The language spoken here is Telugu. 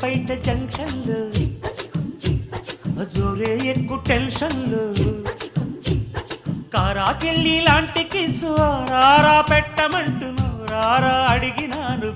బయట జంక్షన్లు జోరే ఎక్కు టెన్షన్లు కారాకెళ్ళి లాంటి కిసు రారా పెట్టమంటున్నావు రారా అడిగినాను